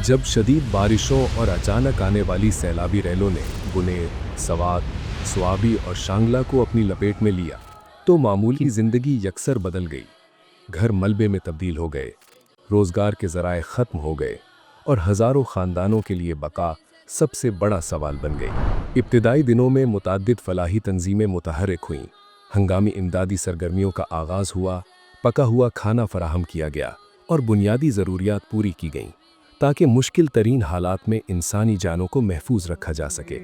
जब शदीद बारिशों और अचानक आने वाली सैलाबी रैलों ने बुनेर, सवात, स्वाबी और शांगला को अपनी लपेट में लिया, तो मामूली जिंदगी यकसर बदल गई। घर मलबे में तब्दील हो गए, रोजगार के जराए खत्म हो गए और हजारों खानदानों के लिए बका सबसे बड़ा सवाल बन गई। इब्तिदाई दिनों में मुतअद्दिद फलाही तंजीमें मुतहर्रिक हुईं, हंगामी इमदादी सरगर्मियों का आगाज़ हुआ, पका हुआ खाना फराहम किया गया और बुनियादी ज़रूरियात पूरी की गईं ताकि मुश्किल तरीन हालात में इंसानी जानों को महफूज रखा जा सके।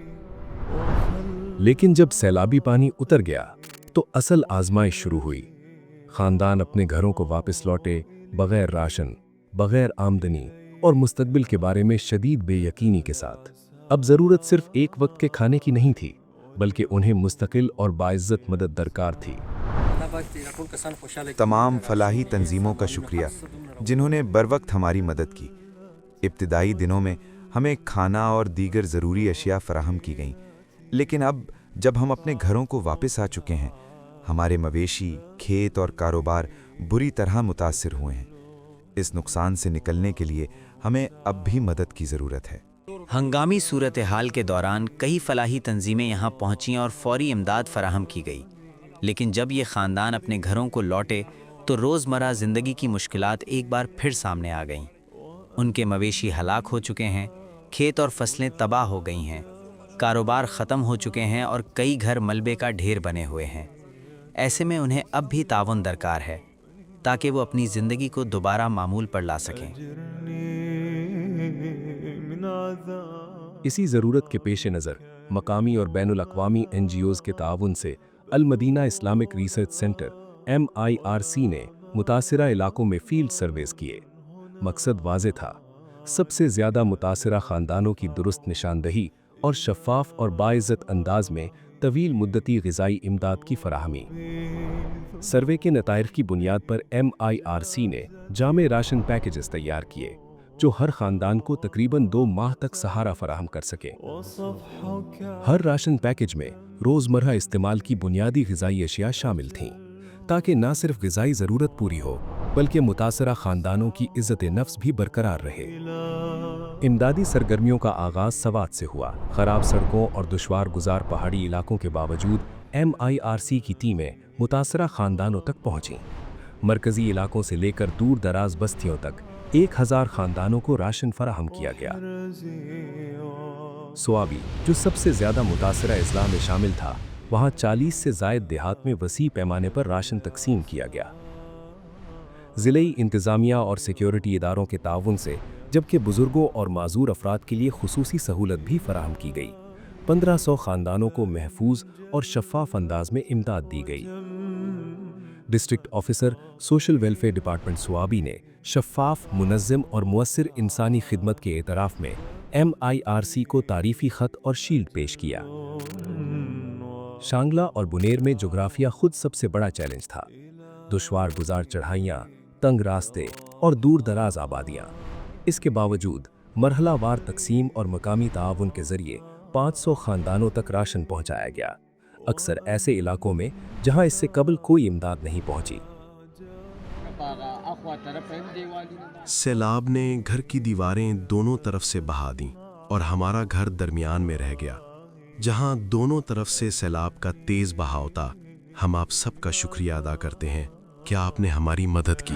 लेकिन जब सैलाबी पानी उतर गया तो असल आजमाइश शुरू हुई। खानदान अपने घरों को वापस लौटे, बगैर राशन, बगैर आमदनी और मुस्तकबिल के बारे में शदीद बेयकीनी के साथ। अब ज़रूरत सिर्फ एक वक्त के खाने की नहीं थी, बल्कि उन्हें मुस्तकिल और बाइज्जत मदद दरकार थी। तमाम फलाही तंजीमों का शुक्रिया जिन्होंने बरवक्त हमारी मदद की। इब्तिदाई दिनों में हमें खाना और दीगर ज़रूरी अशिया फराहम की गईं, लेकिन अब जब हम अपने घरों को वापस आ चुके हैं, हमारे मवेशी, खेत और कारोबार बुरी तरह मुतासिर हुए हैं। इस नुकसान से निकलने के लिए हमें अब भी मदद की ज़रूरत है। हंगामी सूरत हाल के दौरान कई फलाही तंजीमें यहाँ पहुँचीं और फौरी इमदाद फराहम की गई, लेकिन जब ये ख़ानदान अपने घरों को लौटे तो रोज़मर्रा ज़िंदगी की मुश्किलात एक बार फिर सामने आ गईं। उनके मवेशी हलाक हो चुके हैं, खेत और फसलें तबाह हो गई हैं, कारोबार ख़त्म हो चुके हैं और कई घर मलबे का ढेर बने हुए हैं। ऐसे में उन्हें अब भी ताउन दरकार है ताकि वो अपनी ज़िंदगी को दोबारा मामूल पर ला सकें। इसी ज़रूरत के पेश नज़र मकामी और बैनुल अक़वामी NGOs के ताउन से Al Madina Islamic Research Centre MIRC ने मुतासिरा इलाकों में फील्ड सर्वेस किए। मकसद वाज़े था, सबसे ज़्यादा मुतासिरा ख़ानदानों की दुरुस्त निशानदही और शफ़ाफ़ और बाइज़्ज़त अंदाज में तवील मुद्दती ग़िज़ाई इमदाद की फराहमी। सर्वे के नताइज की बुनियाद पर MIRC ने जामे राशन पैकेजेस तैयार किए जो हर ख़ानदान को तकरीबन 2 माह तक सहारा फराहम कर सके। हर राशन पैकेज में रोज़मर्रा इस्तेमाल की बुनियादी ग़िज़ाई अशिया शामिल थीं ताकि न सिर्फ ग़िज़ाई ज़रूरत पूरी हो बल्कि मुतासरा ख़ानदानों की इज़्ज़त नफ्स भी बरकरार रहे। इमदादी सरगर्मियों का आगाज़ सवात से हुआ। ख़राब सड़कों और दुश्वार गुजार पहाड़ी इलाकों के बावजूद MIRC की टीमें मुतासरा ख़ानदानों तक पहुँचीं। मरकज़ी इलाकों से लेकर दूर दराज बस्तियों तक 1000 ख़ानदानों को राशन फराहम किया गया। स्वाबी, जो सबसे ज़्यादा मुतासरा अज़ला में शामिल था, वहाँ 40 से ज़ायद देहात में वसी पैमाने पर राशन तकसीम किया गया। ज़िले इंतज़ामिया और सिक्योरिटी इदारों के ताउन से जबकि बुज़ुर्गों और माज़ूर अफराद के लिए खुसूसी सहूलत भी फराहम की गई। 1500 ख़ानदानों को महफूज और शफ़ाफ़ अंदाज में इमदाद दी गई। District officer social welfare department Swabi ने शफ़ाफ़, मुनज़्ज़म और मुअस्सिर इंसानी खिदमत के एतराफ़ में MIRC को तारीफ़ी ख़त और शील्ड पेश किया। शांगला और बुनेर में जोग्राफिया खुद सबसे बड़ा चैलेंज था। दुश्वार गुजार चढ़ाइयाँ, तंग रास्ते और दूर दराज आबादियाँ। इसके बावजूद मरहलावार तकसीम और मकामी ताआवुन के ज़रिए 500 ख़ानदानों तक राशन पहुँचाया गया, अक्सर ऐसे इलाकों में जहाँ इससे कबल कोई इमदाद नहीं पहुँची। सैलाब ने घर की दीवारें दोनों तरफ से बहा दीं और हमारा घर दरमियान में रह गया, जहाँ दोनों तरफ से सैलाब का तेज़ बहाव था। हम आप सबका शुक्रिया अदा करते हैं कि आपने हमारी मदद की।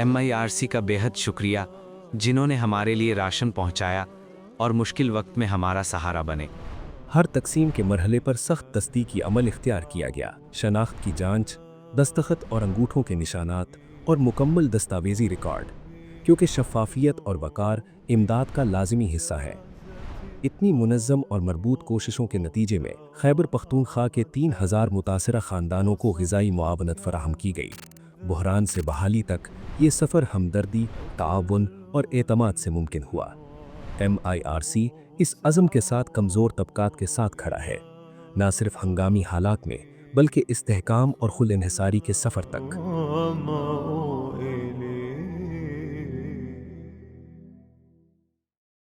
MIRC का बेहद शुक्रिया जिन्होंने हमारे लिए राशन पहुंचाया और मुश्किल वक्त में हमारा सहारा बने। हर तकसीम के मरहले पर सख्त तस्दीकी अमल इख्तियार किया गया। शनाख्त की जांच, दस्तखत और अंगूठों के निशानात और मुकम्मल दस्तावेजी रिकॉर्ड, क्योंकि शफ़ाफियत और वक़ार इमदाद का लाजिमी हिस्सा है। इतनी मुनज़्ज़म और मरबूत कोशिशों के नतीजे में खैबर पख्तूनख्वा के 3000 मुतासरा ख़ानदानों को ग़िज़ाई मुआवनत फ़राहम की गई। बहरान से बहाली तक ये सफ़र हमदर्दी, ताआवुन और एतमाद से मुमकिन हुआ। MIRC इस अज़म के साथ कमज़ोर तबकात के साथ खड़ा है, न सिर्फ हंगामी हालात में बल्कि इस्तेहकाम और खुद इन्हिसारी के सफ़र तक।